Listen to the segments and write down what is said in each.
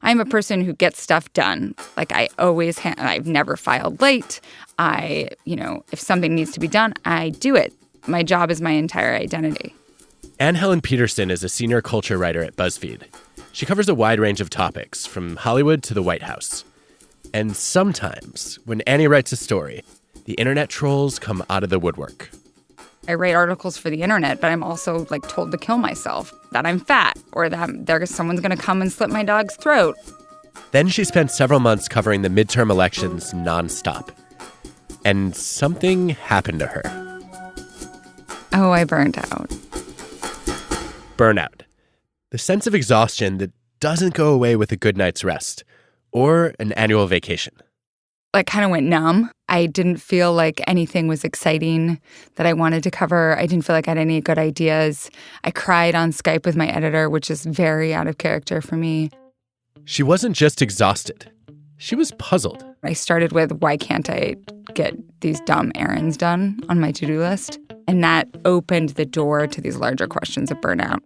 I'm a person who gets stuff done. Like I've never filed late. If something needs to be done, I do it. My job is my entire identity. And Helen Peterson is a senior culture writer at BuzzFeed. She covers a wide range of topics, from Hollywood to the White House. And sometimes, when Annie writes a story, the internet trolls come out of the woodwork. I write articles for the internet, but I'm also told to kill myself, that I'm fat, or that someone's going to come and slit my dog's throat. Then she spent several months covering the midterm elections nonstop. And something happened to her. Oh, I burned out. Burnout. The sense of exhaustion that doesn't go away with a good night's rest or an annual vacation. I kind of went numb. I didn't feel like anything was exciting that I wanted to cover. I didn't feel like I had any good ideas. I cried on Skype with my editor, which is very out of character for me. She wasn't just exhausted. She was puzzled. I started with, why can't I get these dumb errands done on my to-do list? And that opened the door to these larger questions of burnout.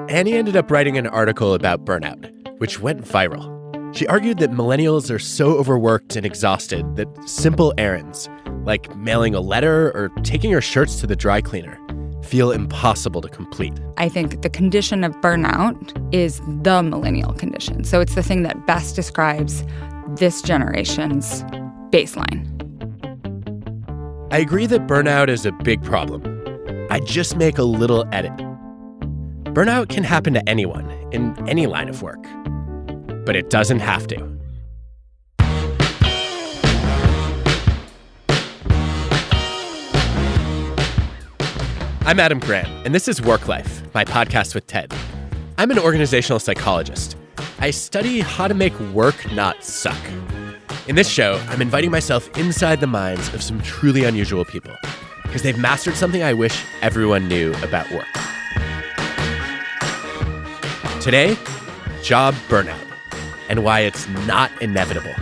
Annie ended up writing an article about burnout, which went viral. She argued that millennials are so overworked and exhausted that simple errands, like mailing a letter or taking her shirts to the dry cleaner, feel impossible to complete. I think the condition of burnout is the millennial condition. So it's the thing that best describes this generation's baseline. I agree that burnout is a big problem. I just make a little edit. Burnout can happen to anyone in any line of work, but it doesn't have to. I'm Adam Grant, and this is WorkLife, my podcast with Ted. I'm an organizational psychologist. I study how to make work not suck. In this show, I'm inviting myself inside the minds of some truly unusual people, because they've mastered something I wish everyone knew about work. Today, job burnout, and why it's not inevitable.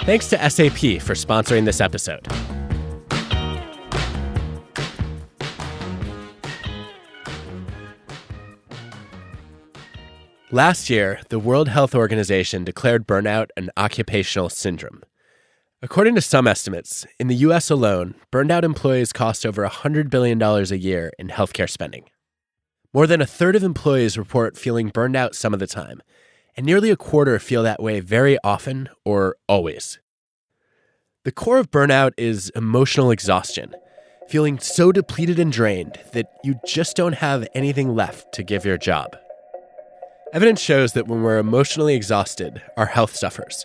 Thanks to SAP for sponsoring this episode. Last year, the World Health Organization declared burnout an occupational syndrome. According to some estimates, in the U.S. alone, burned out employees cost over $100 billion a year in healthcare spending. More than a third of employees report feeling burned out some of the time, and nearly a quarter feel that way very often or always. The core of burnout is emotional exhaustion, feeling so depleted and drained that you just don't have anything left to give your job. Evidence shows that when we're emotionally exhausted, our health suffers.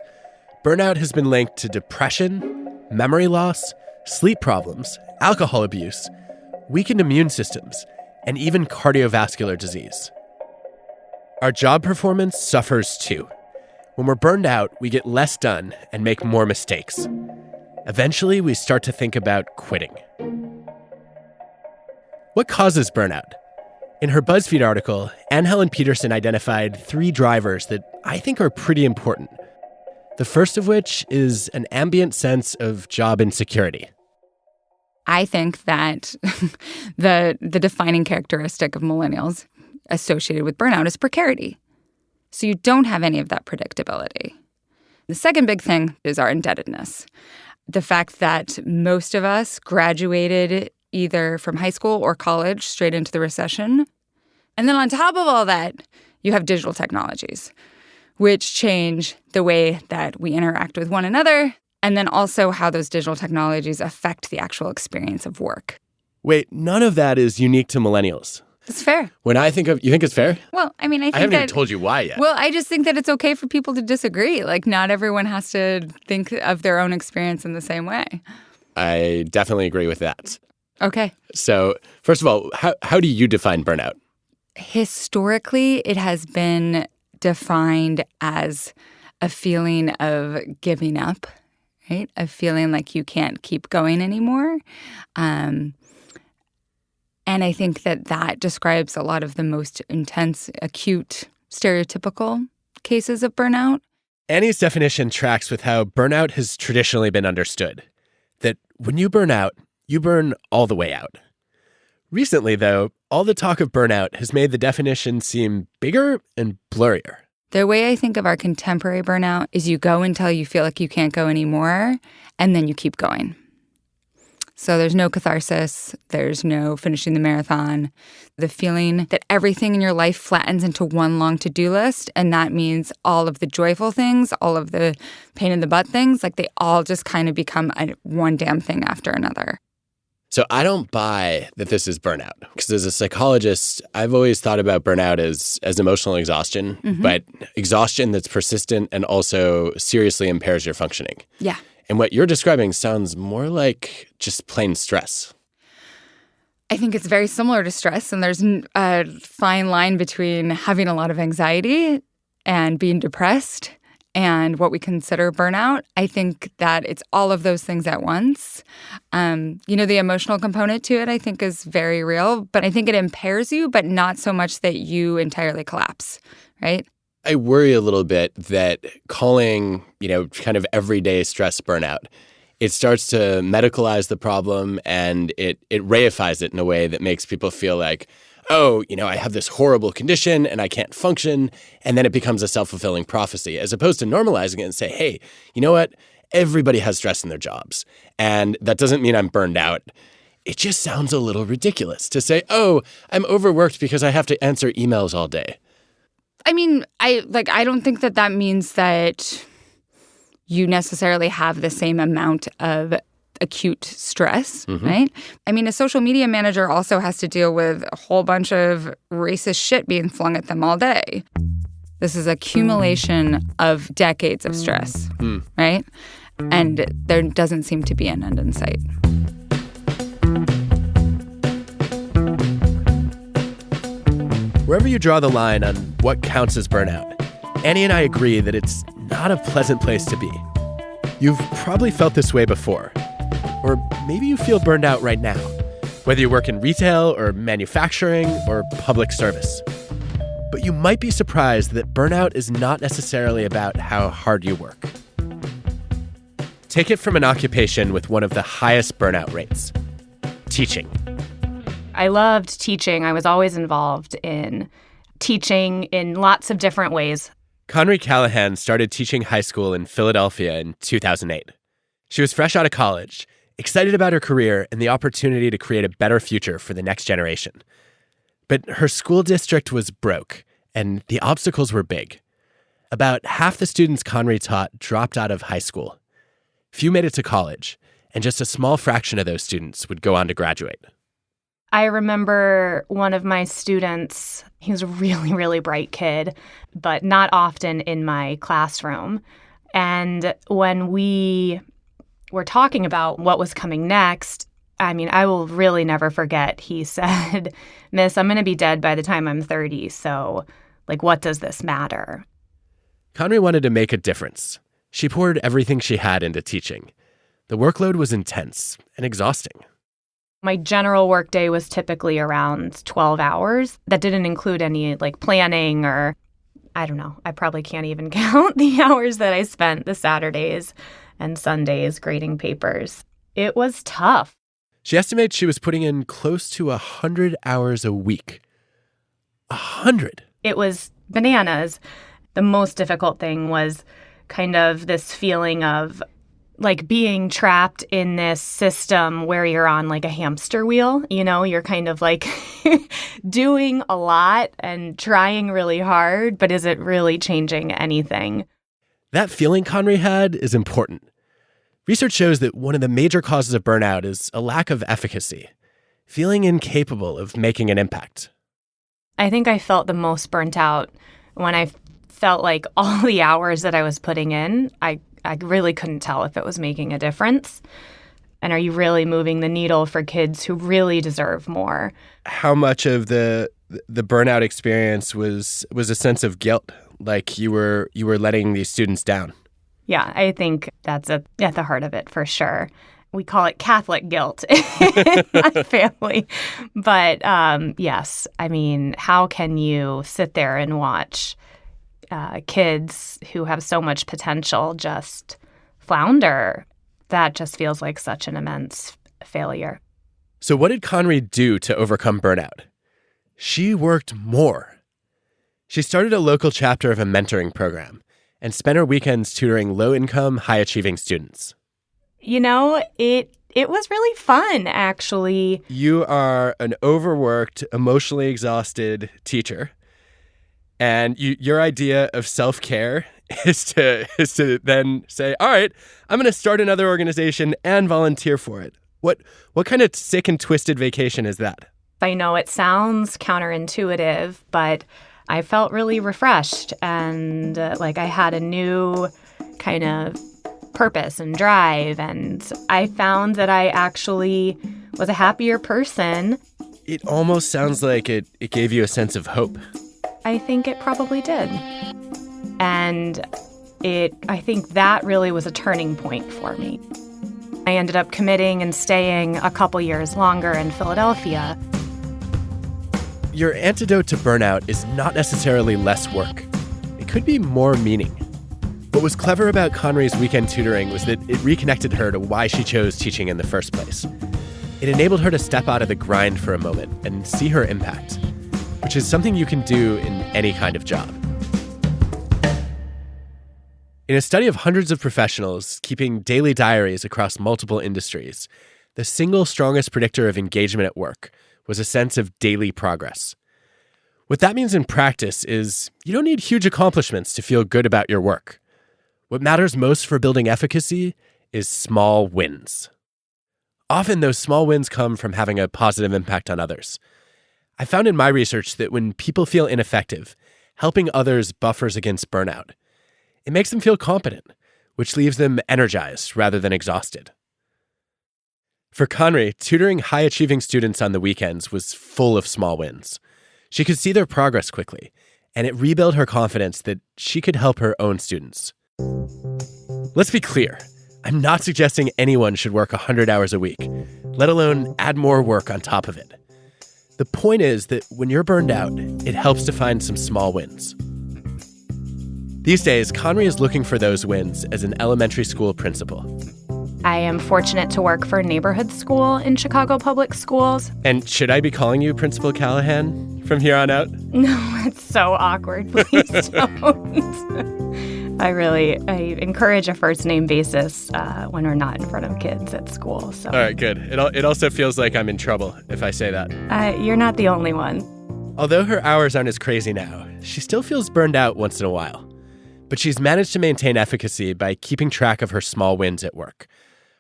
Burnout has been linked to depression, memory loss, sleep problems, alcohol abuse, weakened immune systems, and even cardiovascular disease. Our job performance suffers too. When we're burned out, we get less done and make more mistakes. Eventually, we start to think about quitting. What causes burnout? In her BuzzFeed article, Helen Peterson identified 3 drivers that I think are pretty important. The first of which is an ambient sense of job insecurity. I think that the defining characteristic of millennials associated with burnout is precarity. So you don't have any of that predictability. The second big thing is our indebtedness. The fact that most of us graduated either from high school or college straight into the recession. And then on top of all that, you have digital technologies, which change the way that we interact with one another, and then also how those digital technologies affect the actual experience of work. Wait, none of that is unique to millennials. It's fair. When I think of, you think it's fair? Well, I mean, I haven't even told you why yet. Well, I just think that it's okay for people to disagree. Not everyone has to think of their own experience in the same way. I definitely agree with that. Okay. So, first of all, how do you define burnout? Historically, it has been defined as a feeling of giving up, right? A feeling like you can't keep going anymore. And I think that describes a lot of the most intense, acute, stereotypical cases of burnout. Annie's definition tracks with how burnout has traditionally been understood. That when you burn out, you burn all the way out. Recently, though, all the talk of burnout has made the definition seem bigger and blurrier. The way I think of our contemporary burnout is you go until you feel like you can't go anymore, and then you keep going. So there's no catharsis, there's no finishing the marathon. The feeling that everything in your life flattens into one long to-do list, and that means all of the joyful things, all of the pain in the butt things, like they all just kind of become one damn thing after another. So I don't buy that this is burnout, because as a psychologist, I've always thought about burnout as emotional exhaustion, but exhaustion that's persistent and also seriously impairs your functioning. Yeah. And what you're describing sounds more like just plain stress. I think it's very similar to stress, and there's a fine line between having a lot of anxiety and being depressed and what we consider burnout. I think that it's all of those things at once. The emotional component to it, I think, is very real, but I think it impairs you, but not so much that you entirely collapse, right? I worry a little bit that calling, kind of everyday stress burnout, it starts to medicalize the problem and it reifies it in a way that makes people feel like, oh, I have this horrible condition and I can't function. And then it becomes a self-fulfilling prophecy, as opposed to normalizing it and say, hey, you know what? Everybody has stress in their jobs. And that doesn't mean I'm burned out. It just sounds a little ridiculous to say, oh, I'm overworked because I have to answer emails all day. I mean, I don't think that means that you necessarily have the same amount of acute stress, right? I mean, a social media manager also has to deal with a whole bunch of racist shit being flung at them all day. This is accumulation of decades of stress, right? And there doesn't seem to be an end in sight. Wherever you draw the line on what counts as burnout, Annie and I agree that it's not a pleasant place to be. You've probably felt this way before. Or maybe you feel burned out right now, whether you work in retail or manufacturing or public service. But you might be surprised that burnout is not necessarily about how hard you work. Take it from an occupation with one of the highest burnout rates: teaching. I loved teaching. I was always involved in teaching in lots of different ways. Conrad Callahan started teaching high school in Philadelphia in 2008. She was fresh out of college, excited about her career and the opportunity to create a better future for the next generation. But her school district was broke, and the obstacles were big. About half the students Conrad taught dropped out of high school. Few made it to college, and just a small fraction of those students would go on to graduate. I remember one of my students, he was a really, really bright kid, but not often in my classroom. And when we were talking about what was coming next, I mean, I will really never forget, he said, "Miss, I'm going to be dead by the time I'm 30, so, what does this matter?" Conrad wanted to make a difference. She poured everything she had into teaching. The workload was intense and exhausting. My general workday was typically around 12 hours. That didn't include any planning or, I don't know, I probably can't even count the hours that I spent the Saturdays and Sundays grading papers. It was tough. She estimates she was putting in close to 100 hours a week. 100! It was bananas. The most difficult thing was kind of this feeling of being trapped in this system where you're on a hamster wheel. You're kind of doing a lot and trying really hard, but is it really changing anything? That feeling Conrad had is important. Research shows that one of the major causes of burnout is a lack of efficacy, feeling incapable of making an impact. I think I felt the most burnt out when I felt like all the hours that I was putting in, I really couldn't tell if it was making a difference. And are you really moving the needle for kids who really deserve more? How much of the burnout experience was a sense of guilt, like you were letting these students down? Yeah, I think that's at the heart of it for sure. We call it Catholic guilt in my family. But yes, I mean, how can you sit there and watch kids who have so much potential just flounder? That just feels like such an immense failure. So what did Conrad do to overcome burnout? She worked more. She started a local chapter of a mentoring program and spent her weekends tutoring low-income, high-achieving students. You know, it was really fun, actually. You are an overworked, emotionally exhausted teacher, and your idea of self-care is to then say, all right, I'm going to start another organization and volunteer for it. What kind of sick and twisted vacation is that? I know it sounds counterintuitive, but I felt really refreshed and like I had a new kind of purpose and drive. And I found that I actually was a happier person. It almost sounds like it gave you a sense of hope. I think it probably did. And I think that really was a turning point for me. I ended up committing and staying a couple years longer in Philadelphia. Your antidote to burnout is not necessarily less work. It could be more meaning. What was clever about Conrad's weekend tutoring was that it reconnected her to why she chose teaching in the first place. It enabled her to step out of the grind for a moment and see her impact, which is something you can do in any kind of job. In a study of hundreds of professionals keeping daily diaries across multiple industries, the single strongest predictor of engagement at work was a sense of daily progress. What that means in practice is you don't need huge accomplishments to feel good about your work. What matters most for building efficacy is small wins. Often those small wins come from having a positive impact on others. I found in my research that when people feel ineffective, helping others buffers against burnout. It makes them feel competent, which leaves them energized rather than exhausted. For Conrad, tutoring high-achieving students on the weekends was full of small wins. She could see their progress quickly, and it rebuilt her confidence that she could help her own students. Let's be clear. I'm not suggesting anyone should work 100 hours a week, let alone add more work on top of it. The point is that when you're burned out, it helps to find some small wins. These days, Conrad is looking for those wins as an elementary school principal. I am fortunate to work for a neighborhood school in Chicago Public Schools. And should I be calling you Principal Callahan from here on out? No, it's so awkward. Please don't. I encourage a first name basis when we're not in front of kids at school. So. All right, good. It also feels like I'm in trouble if I say that. You're not the only one. Although her hours aren't as crazy now, she still feels burned out once in a while. But she's managed to maintain efficacy by keeping track of her small wins at work.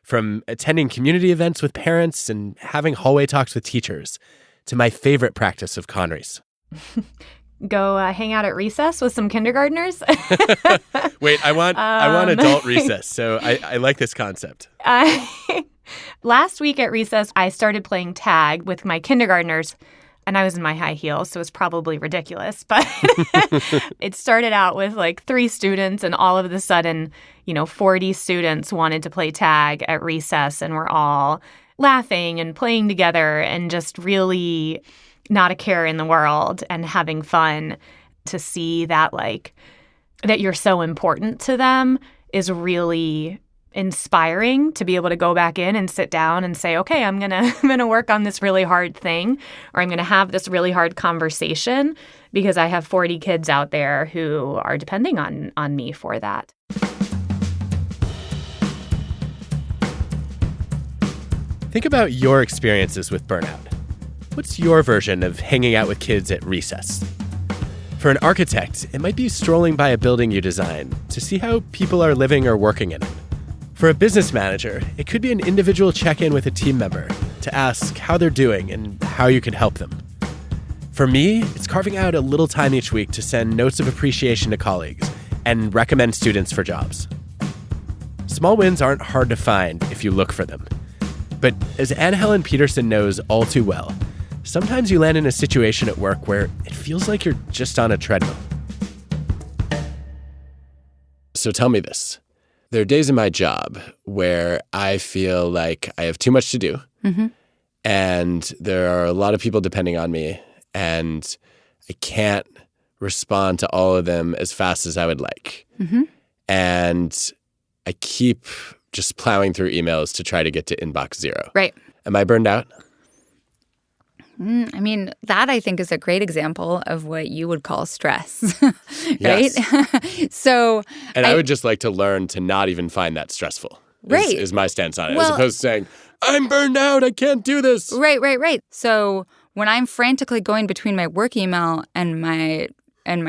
From attending community events with parents and having hallway talks with teachers, to my favorite practice of Conrad's. Go hang out at recess with some kindergartners? Wait, I want adult recess, so I like this concept. Last week at recess, I started playing tag with my kindergartners. And I was in my high heels, so it was probably ridiculous. But it started out with like 3 students, and all of a sudden, 40 students wanted to play tag at recess, and we're all laughing and playing together and just really not a care in the world and having fun. To see that that you're so important to them is really inspiring, to be able to go back in and sit down and say, okay, I'm gonna work on this really hard thing, or I'm gonna have this really hard conversation because I have 40 kids out there who are depending on me for that. Think about your experiences with burnout. What's your version of hanging out with kids at recess? For an architect, it might be strolling by a building you design to see how people are living or working in it. For a business manager, it could be an individual check-in with a team member to ask how they're doing and how you can help them. For me, it's carving out a little time each week to send notes of appreciation to colleagues and recommend students for jobs. Small wins aren't hard to find if you look for them. But as Helen Peterson knows all too well, sometimes you land in a situation at work where it feels like you're just on a treadmill. So tell me this. There are days in my job where I feel like I have too much to do, and there are a lot of people depending on me, and I can't respond to all of them as fast as I would like. And I keep just plowing through emails to try to get to inbox 0. Right. Am I burned out? I mean, that I think is a great example of what you would call stress, right? Yes. So, and I would just like to learn to not even find that stressful. Right. Is my stance on it, Well, as opposed to saying, I'm burned out, I can't do this. Right. So when I'm frantically going between my work email and my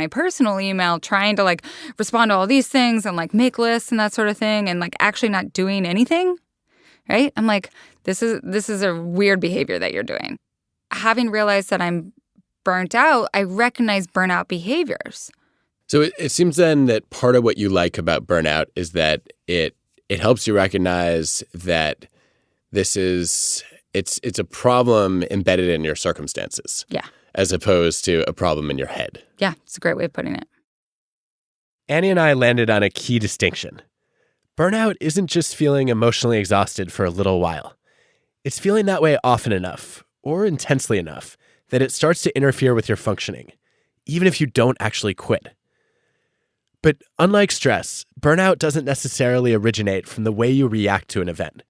personal email, trying to like respond to all these things and like make lists and that sort of thing, and like actually not doing anything, right? I'm like, this is a weird behavior that you're doing. Having realized that I'm burnt out, I recognize burnout behaviors. So it seems then that part of what you like about burnout is that it helps you recognize that it's a problem embedded in your circumstances. Yeah. As opposed to a problem in your head. Yeah, it's a great way of putting it. Annie and I landed on a key distinction. Burnout isn't just feeling emotionally exhausted for a little while. It's feeling that way often enough, or intensely enough, that it starts to interfere with your functioning, even if you don't actually quit. But unlike stress, burnout doesn't necessarily originate from the way you react to an event.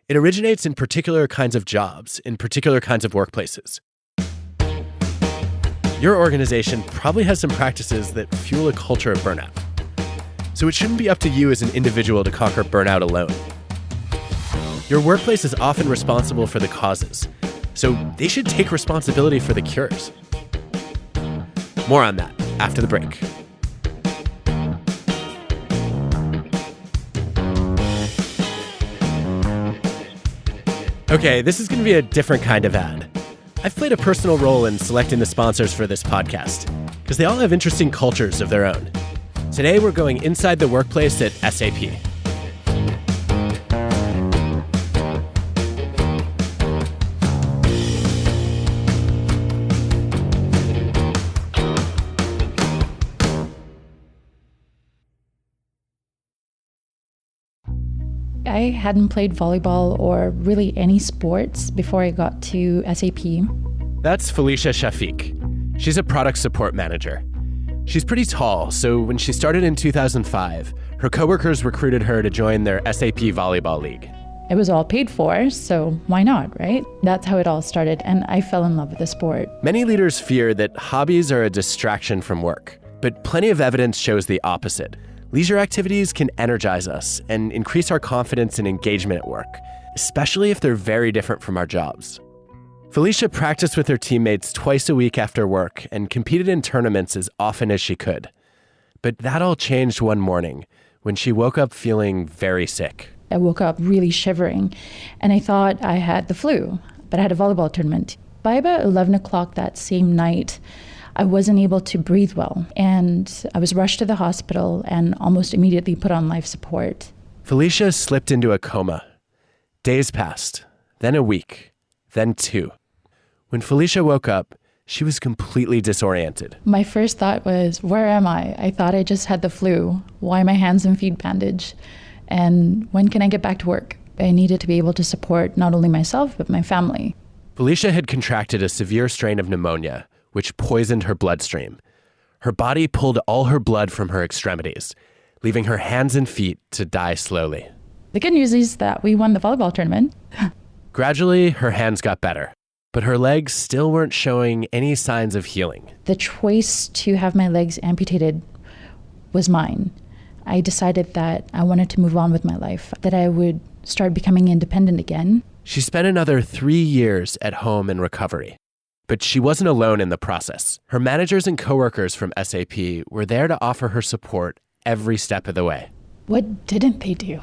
It originates in particular kinds of jobs, in particular kinds of workplaces. Your organization probably has some practices that fuel a culture of burnout. So it shouldn't be up to you as an individual to conquer burnout alone. Your workplace is often responsible for the causes, so they should take responsibility for the cures. More on that after the break. Okay, this is going to be a different kind of ad. I've played a personal role in selecting the sponsors for this podcast, because they all have interesting cultures of their own. Today, we're going inside the workplace at SAP. I hadn't played volleyball or really any sports before I got to SAP. That's Felicia Shafiq. She's a product support manager. She's pretty tall, so when she started in 2005, her coworkers recruited her to join their SAP volleyball league. It was all paid for, so why not, right? That's how it all started, and I fell in love with the sport. Many leaders fear that hobbies are a distraction from work, but plenty of evidence shows the opposite. Leisure activities can energize us and increase our confidence and engagement at work, especially if they're very different from our jobs. Felicia practiced with her teammates twice a week after work and competed in tournaments as often as she could. But that all changed one morning when she woke up feeling very sick. I woke up really shivering, and I thought I had the flu, but I had a volleyball tournament. By about 11 o'clock that same night, I wasn't able to breathe well, and I was rushed to the hospital and almost immediately put on life support. Felicia slipped into a coma. Days passed, then a week, then 2. When Felicia woke up, she was completely disoriented. My first thought was, where am I? I thought I just had the flu. Why are my hands and feet bandaged? And when can I get back to work? I needed to be able to support not only myself, but my family. Felicia had contracted a severe strain of pneumonia, which poisoned her bloodstream. Her body pulled all her blood from her extremities, leaving her hands and feet to die slowly. The good news is that we won the volleyball tournament. Gradually, her hands got better, but her legs still weren't showing any signs of healing. The choice to have my legs amputated was mine. I decided that I wanted to move on with my life, that I would start becoming independent again. She spent another 3 years at home in recovery. But she wasn't alone in the process. Her managers and coworkers from SAP were there to offer her support every step of the way. What didn't they do?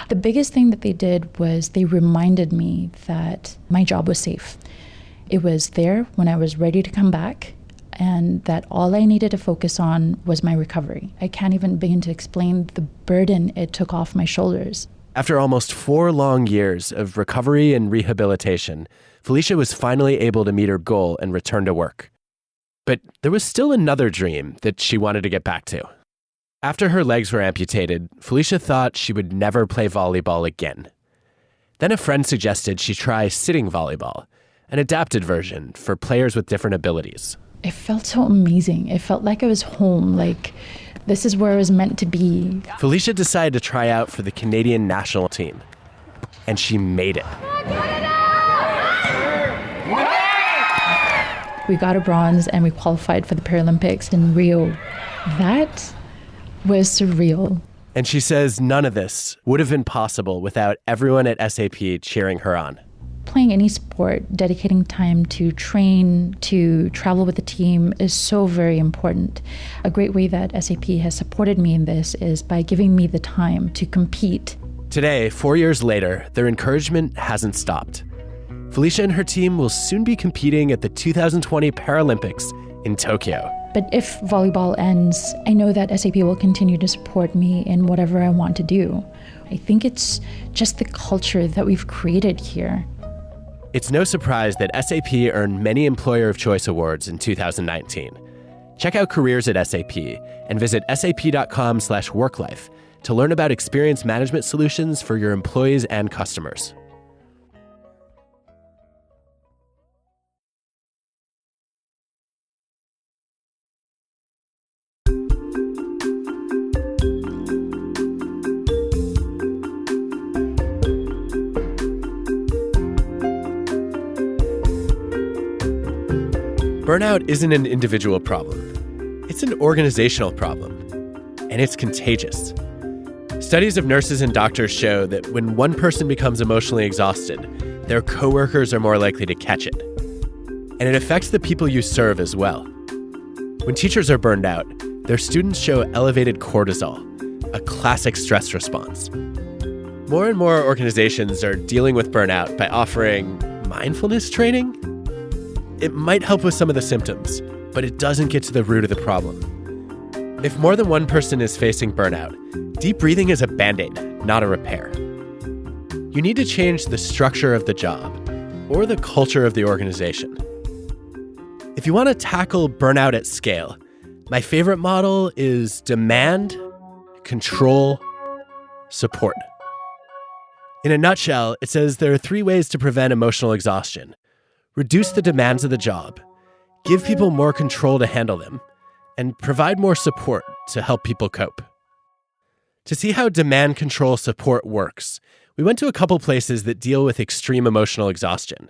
The biggest thing that they did was they reminded me that my job was safe. It was there when I was ready to come back, and that all I needed to focus on was my recovery. I can't even begin to explain the burden it took off my shoulders. After almost 4 long years of recovery and rehabilitation, Felicia was finally able to meet her goal and return to work. But there was still another dream that she wanted to get back to. After her legs were amputated, Felicia thought she would never play volleyball again. Then a friend suggested she try sitting volleyball, an adapted version for players with different abilities. It felt so amazing. It felt like I was home, like this is where I was meant to be. Felicia decided to try out for the Canadian national team, and she made it. We got a bronze and we qualified for the Paralympics in Rio. That was surreal. And she says none of this would have been possible without everyone at SAP cheering her on. Playing any sport, dedicating time to train, to travel with the team is so very important. A great way that SAP has supported me in this is by giving me the time to compete. Today, 4 years later, their encouragement hasn't stopped. Felicia and her team will soon be competing at the 2020 Paralympics in Tokyo. But if volleyball ends, I know that SAP will continue to support me in whatever I want to do. I think it's just the culture that we've created here. It's no surprise that SAP earned many Employer of Choice awards in 2019. Check out careers at SAP and visit sap.com/worklife to learn about experience management solutions for your employees and customers. Burnout isn't an individual problem. It's an organizational problem, and it's contagious. Studies of nurses and doctors show that when one person becomes emotionally exhausted, their coworkers are more likely to catch it. And it affects the people you serve as well. When teachers are burned out, their students show elevated cortisol, a classic stress response. More and more organizations are dealing with burnout by offering mindfulness training. It might help with some of the symptoms, but it doesn't get to the root of the problem. If more than one person is facing burnout, deep breathing is a Band-Aid, not a repair. You need to change the structure of the job or the culture of the organization. If you want to tackle burnout at scale, my favorite model is demand, control, support. In a nutshell, it says there are 3 ways to prevent emotional exhaustion. Reduce the demands of the job, give people more control to handle them, and provide more support to help people cope. To see how demand control support works, we went to a couple places that deal with extreme emotional exhaustion,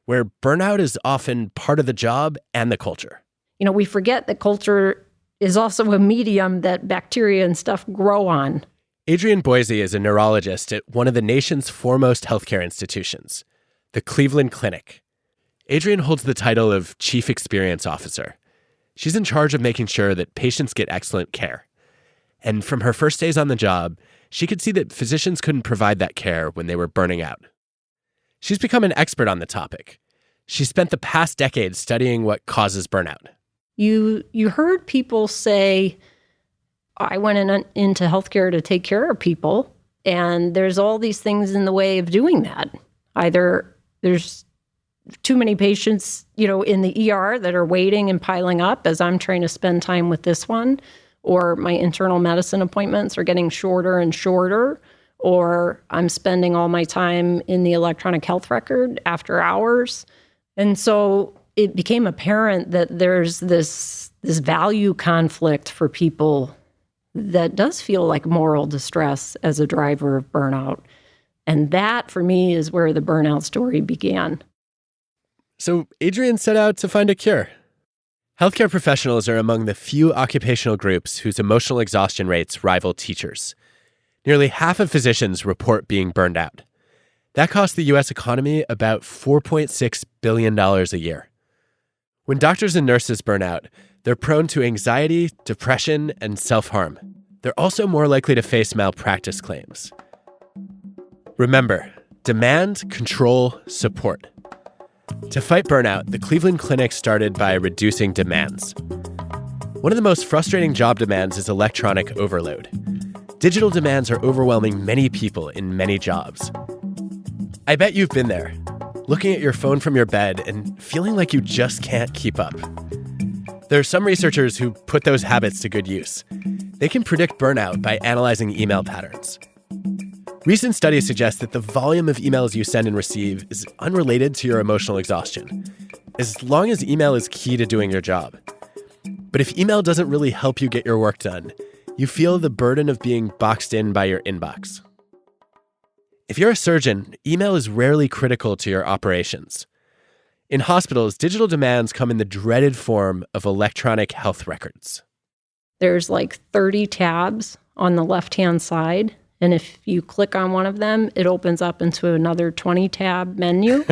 where burnout is often part of the job and the culture. You know, we forget that culture is also a medium that bacteria and stuff grow on. Adrienne Boise is a neurologist at one of the nation's foremost healthcare institutions, the Cleveland Clinic. Adrienne holds the title of Chief Experience Officer. She's in charge of making sure that patients get excellent care. And from her first days on the job, she could see that physicians couldn't provide that care when they were burning out. She's become an expert on the topic. She spent the past decade studying what causes burnout. You heard people say, I went into healthcare to take care of people, and there's all these things in the way of doing that. Either there's too many patients, in the ER that are waiting and piling up as I'm trying to spend time with this one, or my internal medicine appointments are getting shorter and shorter, or I'm spending all my time in the electronic health record after hours. And so it became apparent that there's this value conflict for people that does feel like moral distress as a driver of burnout. And that, for me, is where the burnout story began. So Adrienne set out to find a cure. Healthcare professionals are among the few occupational groups whose emotional exhaustion rates rival teachers. Nearly half of physicians report being burned out. That costs the U.S. economy about $4.6 billion a year. When doctors and nurses burn out, they're prone to anxiety, depression, and self-harm. They're also more likely to face malpractice claims. Remember, demand, control, support. To fight burnout, the Cleveland Clinic started by reducing demands. One of the most frustrating job demands is electronic overload. Digital demands are overwhelming many people in many jobs. I bet you've been there, looking at your phone from your bed and feeling like you just can't keep up. There are some researchers who put those habits to good use. They can predict burnout by analyzing email patterns. Recent studies suggest that the volume of emails you send and receive is unrelated to your emotional exhaustion, as long as email is key to doing your job. But if email doesn't really help you get your work done, you feel the burden of being boxed in by your inbox. If you're a surgeon, email is rarely critical to your operations. In hospitals, digital demands come in the dreaded form of electronic health records. There's like 30 tabs on the left-hand side. And if you click on one of them, it opens up into another 20-tab menu.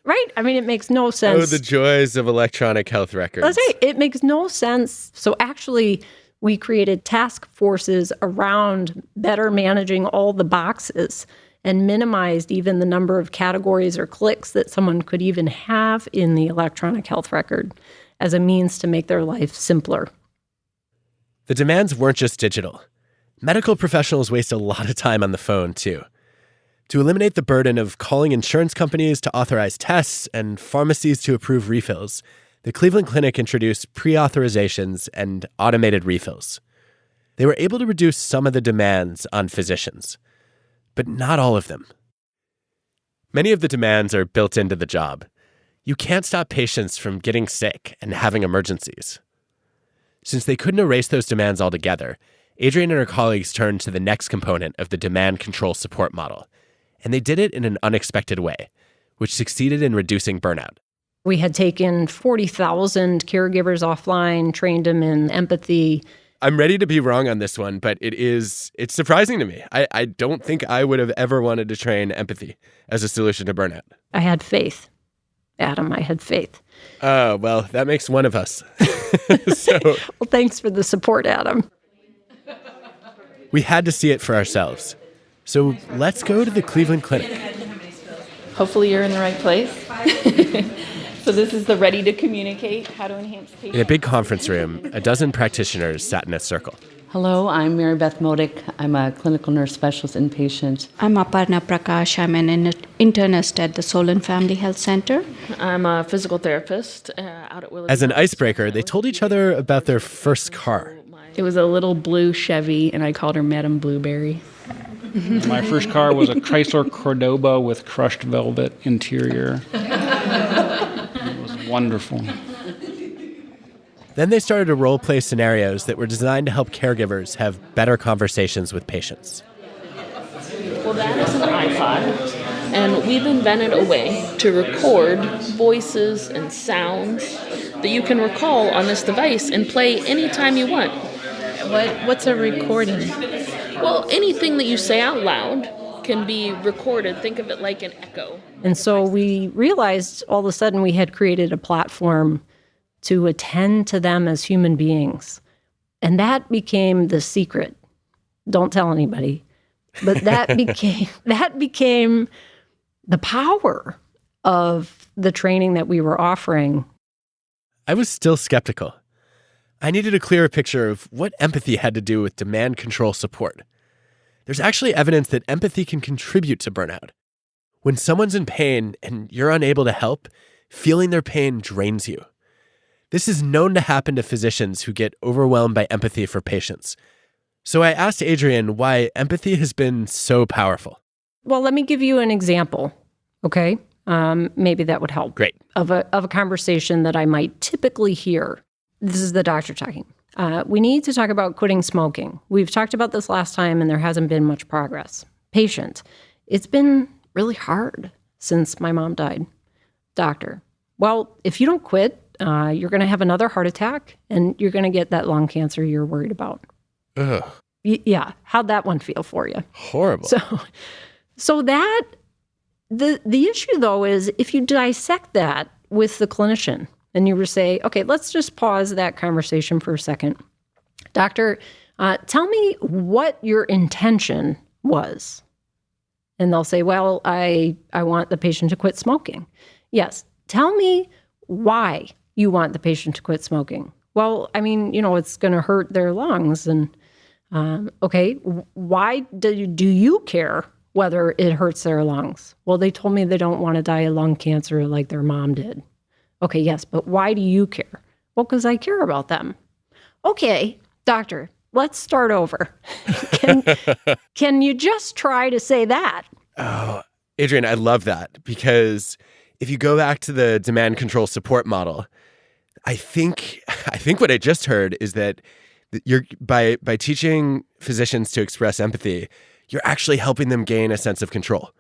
Right? I mean, it makes no sense. Oh, the joys of electronic health records. That's right. It makes no sense. So actually, we created task forces around better managing all the boxes and minimized even the number of categories or clicks that someone could even have in the electronic health record as a means to make their life simpler. The demands weren't just digital. Medical professionals waste a lot of time on the phone, too. To eliminate the burden of calling insurance companies to authorize tests and pharmacies to approve refills, the Cleveland Clinic introduced pre-authorizations and automated refills. They were able to reduce some of the demands on physicians, but not all of them. Many of the demands are built into the job. You can't stop patients from getting sick and having emergencies. Since they couldn't erase those demands altogether, Adrienne and her colleagues turned to the next component of the demand control support model, and they did it in an unexpected way, which succeeded in reducing burnout. We had taken 40,000 caregivers offline, trained them in empathy. I'm ready to be wrong on this one, but it's surprising to me. I don't think I would have ever wanted to train empathy as a solution to burnout. I had faith. Adam, I had faith. Oh, well, that makes one of us. Well, thanks for the support, Adam. We had to see it for ourselves. So let's go to the Cleveland Clinic. Hopefully you're in the right place. So this is the Ready to Communicate, How to Enhance Patient. In a big conference room, a dozen practitioners sat in a circle. Hello, I'm Mary Beth Modick. I'm a clinical nurse specialist inpatient. I'm Aparna Prakash. I'm an internist at the Solon Family Health Center. I'm a physical therapist out at Willis. As an icebreaker, they told each other about their first car. It was a little blue Chevy, and I called her Madam Blueberry. My first car was a Chrysler Cordoba with crushed velvet interior. It was wonderful. Then they started to role-play scenarios that were designed to help caregivers have better conversations with patients. Well, that is an iPod, and we've invented a way to record voices and sounds that you can recall on this device and play anytime you want. What's a recording? Well, anything that you say out loud can be recorded. Think of it like an echo. And so we realized all of a sudden we had created a platform to attend to them as human beings. And that became the secret. Don't tell anybody. But that became the power of the training that we were offering. I was still skeptical. I needed a clearer picture of what empathy had to do with demand control support. There's actually evidence that empathy can contribute to burnout. When someone's in pain and you're unable to help, feeling their pain drains you. This is known to happen to physicians who get overwhelmed by empathy for patients. So I asked Adrienne why empathy has been so powerful. Well, let me give you an example, okay? Maybe that would help. Great. Of a conversation that I might typically hear. This is the doctor talking. We need to talk about quitting smoking. We've talked about this last time, and there hasn't been much progress. Patient, it's been really hard since my mom died. Doctor, well, if you don't quit, you're going to have another heart attack, and you're going to get that lung cancer you're worried about. Ugh. Yeah, how'd that one feel for you? Horrible. So that, the issue, though, is if you dissect that with the clinician, and you were say, okay, let's just pause that conversation for a second. Doctor, tell me what your intention was. And they'll say, well, I want the patient to quit smoking. Yes. Tell me why you want the patient to quit smoking. Well, I mean, it's going to hurt their lungs. And okay, why do you care whether it hurts their lungs? Well, they told me they don't want to die of lung cancer like their mom did. Okay, yes, but why do you care? Well, because I care about them. Okay, doctor, let's start over. Can you just try to say that? Oh, Adrienne, I love that, because if you go back to the demand control support model, I think what I just heard is that you're by teaching physicians to express empathy, you're actually helping them gain a sense of control.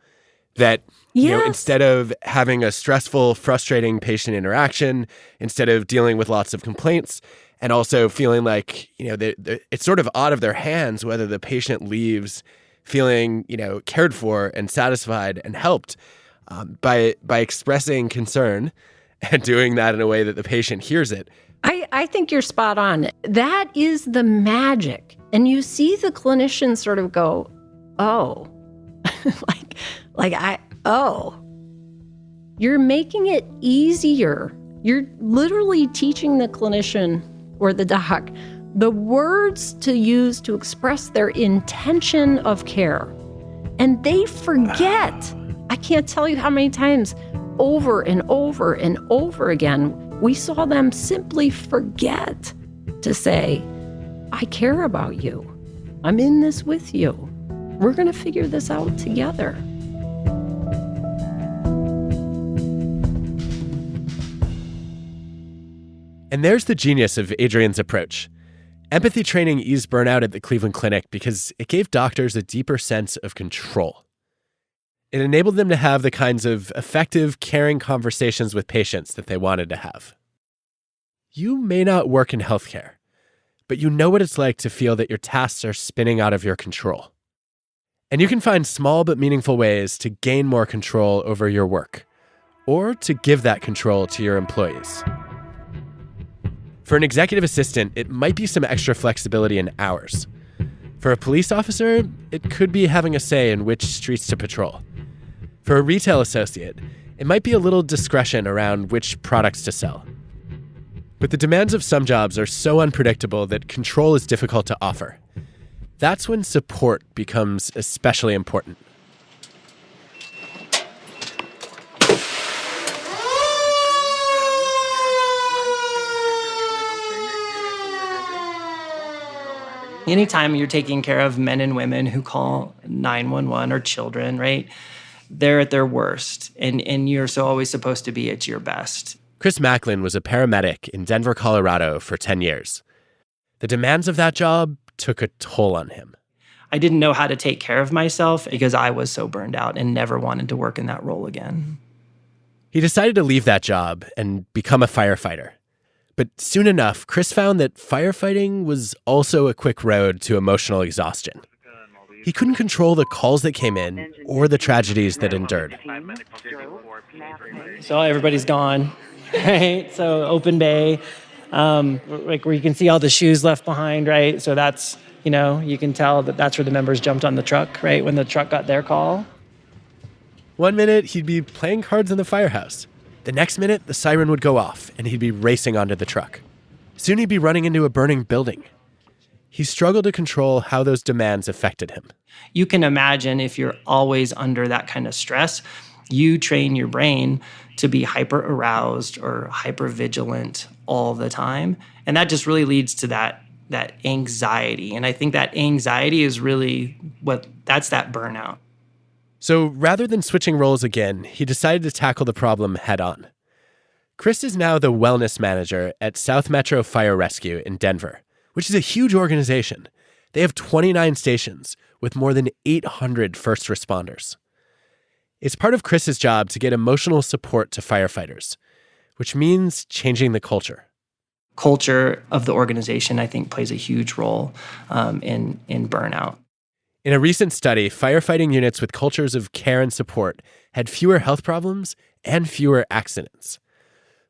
That, Yes. instead of having a stressful, frustrating patient interaction, instead of dealing with lots of complaints, and also feeling like, it's sort of out of their hands whether the patient leaves feeling, cared for and satisfied and helped, by expressing concern and doing that in a way that the patient hears it. I think you're spot on. That is the magic. And you see the clinician sort of go, oh, you're making it easier. You're literally teaching the clinician or the doc the words to use to express their intention of care. And they forget. I can't tell you how many times over and over and over again we saw them simply forget to say, I care about you. I'm in this with you. We're going to figure this out together. And there's the genius of Adrian's approach. Empathy training eased burnout at the Cleveland Clinic because it gave doctors a deeper sense of control. It enabled them to have the kinds of effective, caring conversations with patients that they wanted to have. You may not work in healthcare, but you know what it's like to feel that your tasks are spinning out of your control. And you can find small but meaningful ways to gain more control over your work, or to give that control to your employees. For an executive assistant, it might be some extra flexibility in hours. For a police officer, it could be having a say in which streets to patrol. For a retail associate, it might be a little discretion around which products to sell. But the demands of some jobs are so unpredictable that control is difficult to offer. That's when support becomes especially important. Anytime you're taking care of men and women who call 911 or children, right? They're at their worst, and you're always supposed to be at your best. Chris Macklin was a paramedic in Denver, Colorado for 10 years. The demands of that job took a toll on him. I didn't know how to take care of myself because I was so burned out and never wanted to work in that role again. He decided to leave that job and become a firefighter. But soon enough, Chris found that firefighting was also a quick road to emotional exhaustion. He couldn't control the calls that came in or the tragedies that endured. So everybody's gone, right? So open bay, like where you can see all the shoes left behind, right? So that's, you can tell that that's where the members jumped on the truck, right? When the truck got their call. One minute, he'd be playing cards in the firehouse. The next minute, the siren would go off, and he'd be racing onto the truck. Soon he'd be running into a burning building. He struggled to control how those demands affected him. You can imagine if you're always under that kind of stress, you train your brain to be hyper-aroused or hyper-vigilant all the time. And that just really leads to that anxiety. And I think that anxiety is really that's that burnout. So rather than switching roles again, he decided to tackle the problem head on. Chris is now the wellness manager at South Metro Fire Rescue in Denver, which is a huge organization. They have 29 stations with more than 800 first responders. It's part of Chris's job to get emotional support to firefighters, which means changing the culture. Culture of the organization, I think, plays a huge role in burnout. In a recent study, firefighting units with cultures of care and support had fewer health problems and fewer accidents.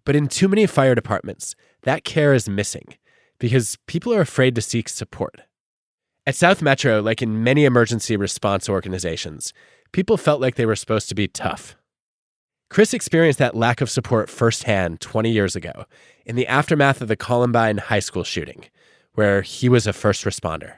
But in too many fire departments, that care is missing because people are afraid to seek support. At South Metro, like in many emergency response organizations, people felt like they were supposed to be tough. Chris experienced that lack of support firsthand 20 years ago in the aftermath of the Columbine high school shooting, where he was a first responder.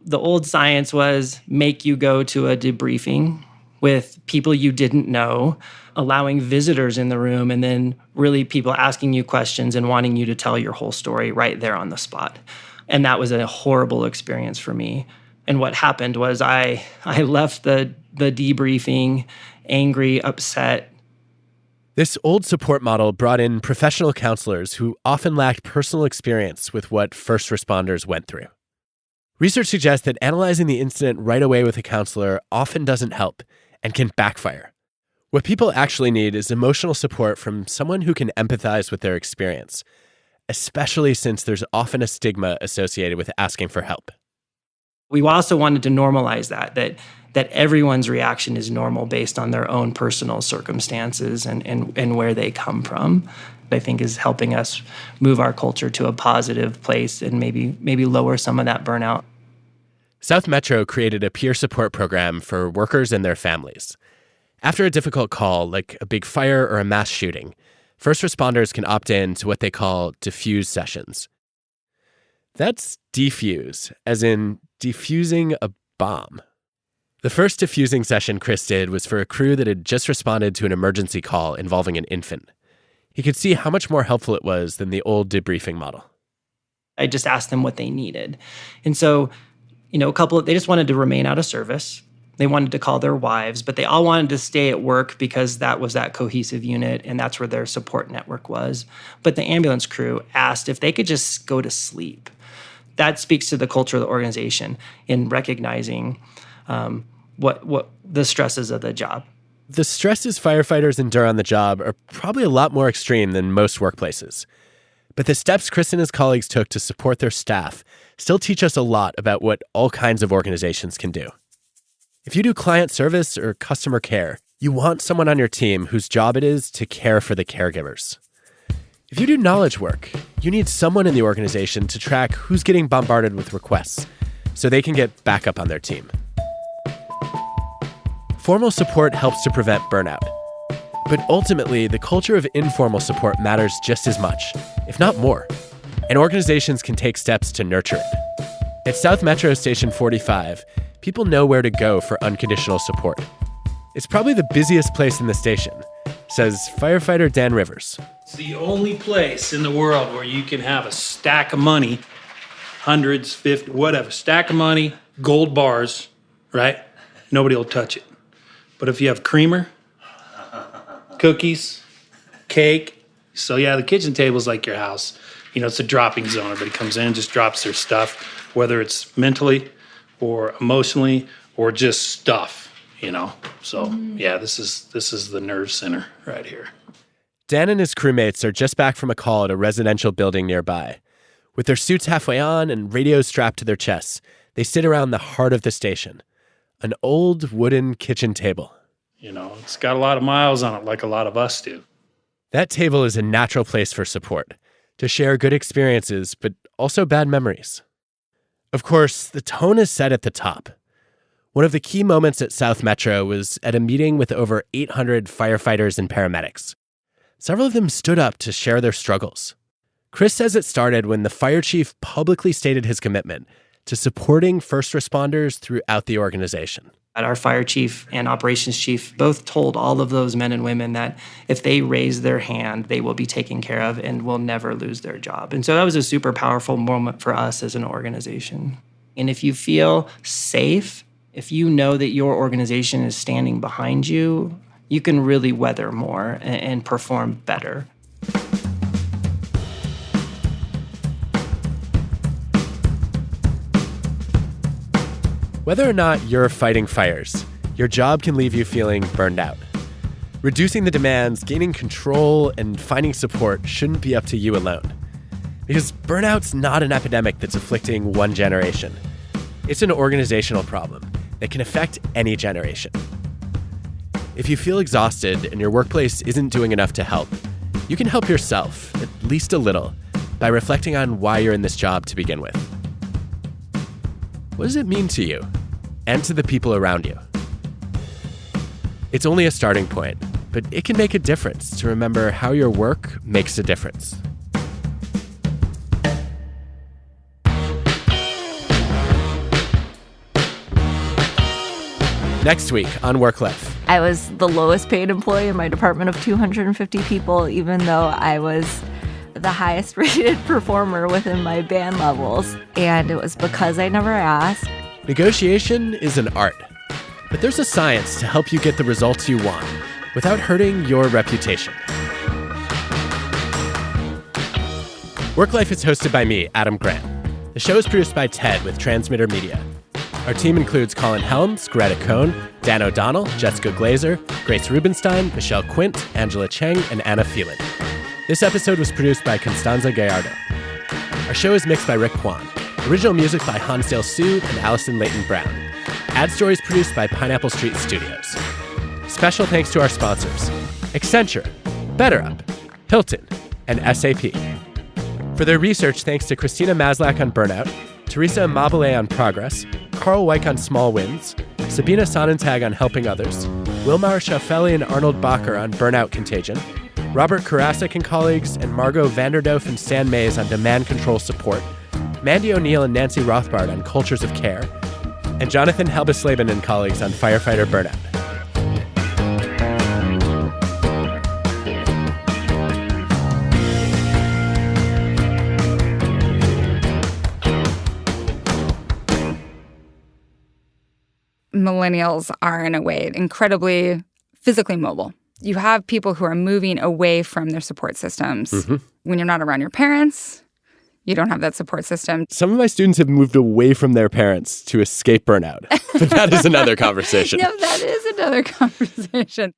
The old science was make you go to a debriefing with people you didn't know, allowing visitors in the room, and then really people asking you questions and wanting you to tell your whole story right there on the spot. And that was a horrible experience for me. And what happened was I left the debriefing angry, upset. This old support model brought in professional counselors who often lacked personal experience with what first responders went through. Research suggests that analyzing the incident right away with a counselor often doesn't help and can backfire. What people actually need is emotional support from someone who can empathize with their experience, especially since there's often a stigma associated with asking for help. We also wanted to normalize that everyone's reaction is normal based on their own personal circumstances and where they come from. I think is helping us move our culture to a positive place and maybe lower some of that burnout. South Metro created a peer support program for workers and their families. After a difficult call, like a big fire or a mass shooting, first responders can opt in to what they call Diffuse Sessions. That's defuse, as in defusing a bomb. The first diffusing session Chris did was for a crew that had just responded to an emergency call involving an infant. He could see how much more helpful it was than the old debriefing model. I just asked them what they needed. And so, they just wanted to remain out of service. They wanted to call their wives, but they all wanted to stay at work because that was that cohesive unit and that's where their support network was. But the ambulance crew asked if they could just go to sleep. That speaks to the culture of the organization in recognizing what the stresses of the job. The stresses firefighters endure on the job are probably a lot more extreme than most workplaces. But the steps Chris and his colleagues took to support their staff still teach us a lot about what all kinds of organizations can do. If you do client service or customer care, you want someone on your team whose job it is to care for the caregivers. If you do knowledge work, you need someone in the organization to track who's getting bombarded with requests so they can get back up on their team. Formal support helps to prevent burnout. But ultimately, the culture of informal support matters just as much, if not more. And organizations can take steps to nurture it. At South Metro Station 45, people know where to go for unconditional support. It's probably the busiest place in the station, says firefighter Dan Rivers. It's the only place in the world where you can have a stack of money, hundreds, 50, whatever, stack of money, gold bars, right? Nobody will touch it. But if you have creamer, cookies, cake, so yeah, the kitchen table is like your house. It's a dropping zone. Everybody comes in, just drops their stuff, whether it's mentally or emotionally or just stuff, So yeah, this is the nerve center right here. Dan and his crewmates are just back from a call at a residential building nearby. With their suits halfway on and radios strapped to their chests, they sit around the heart of the station, an old wooden kitchen table. It's got a lot of miles on it, like a lot of us do. That table is a natural place for support, to share good experiences, but also bad memories. Of course, the tone is set at the top. One of the key moments at South Metro was at a meeting with over 800 firefighters and paramedics. Several of them stood up to share their struggles. Chris says it started when the fire chief publicly stated his commitment to supporting first responders throughout the organization. Our fire chief and operations chief both told all of those men and women that if they raise their hand, they will be taken care of and will never lose their job. And so that was a super powerful moment for us as an organization. And if you feel safe, if you know that your organization is standing behind you, you can really weather more and perform better. Whether or not you're fighting fires, your job can leave you feeling burned out. Reducing the demands, gaining control, and finding support shouldn't be up to you alone. Because burnout's not an epidemic that's afflicting one generation. It's an organizational problem that can affect any generation. If you feel exhausted and your workplace isn't doing enough to help, you can help yourself, at least a little, by reflecting on why you're in this job to begin with. What does it mean to you and to the people around you? It's only a starting point, but it can make a difference to remember how your work makes a difference. Next week on WorkLife. I was the lowest paid employee in my department of 250 people, even though I was the highest rated performer within my band levels. And it was because I never asked. Negotiation is an art, but there's a science to help you get the results you want without hurting your reputation. WorkLife is hosted by me, Adam Grant. The show is produced by Ted with Transmitter Media. Our team includes Colin Helms, Greta Cohn, Dan O'Donnell, Jessica Glazer, Grace Rubenstein, Michelle Quint, Angela Cheng, and Anna Phelan. This episode was produced by Constanza Gallardo. Our show is mixed by Rick Kwan. Original music by Hansdale Hsu and Allison Leighton Brown. Ad stories produced by Pineapple Street Studios. Special thanks to our sponsors, Accenture, BetterUp, Hilton, and SAP. For their research, thanks to Christina Maslach on burnout, Teresa Amabile on progress, Carl Weick on small wins, Sabina Sonnentag on helping others, Wilmar Schaffelli and Arnold Bacher on burnout contagion, Robert Karasik and colleagues, and Margot Vanderdoof and Stan Mays on demand control support, Mandy O'Neill and Nancy Rothbard on cultures of care, and Jonathan Helbesleben and colleagues on firefighter burnout. Millennials are, in a way, incredibly physically mobile. You have people who are moving away from their support systems. Mm-hmm. When you're not around your parents, you don't have that support system. Some of my students have moved away from their parents to escape burnout. But that is another conversation. No, that is another conversation.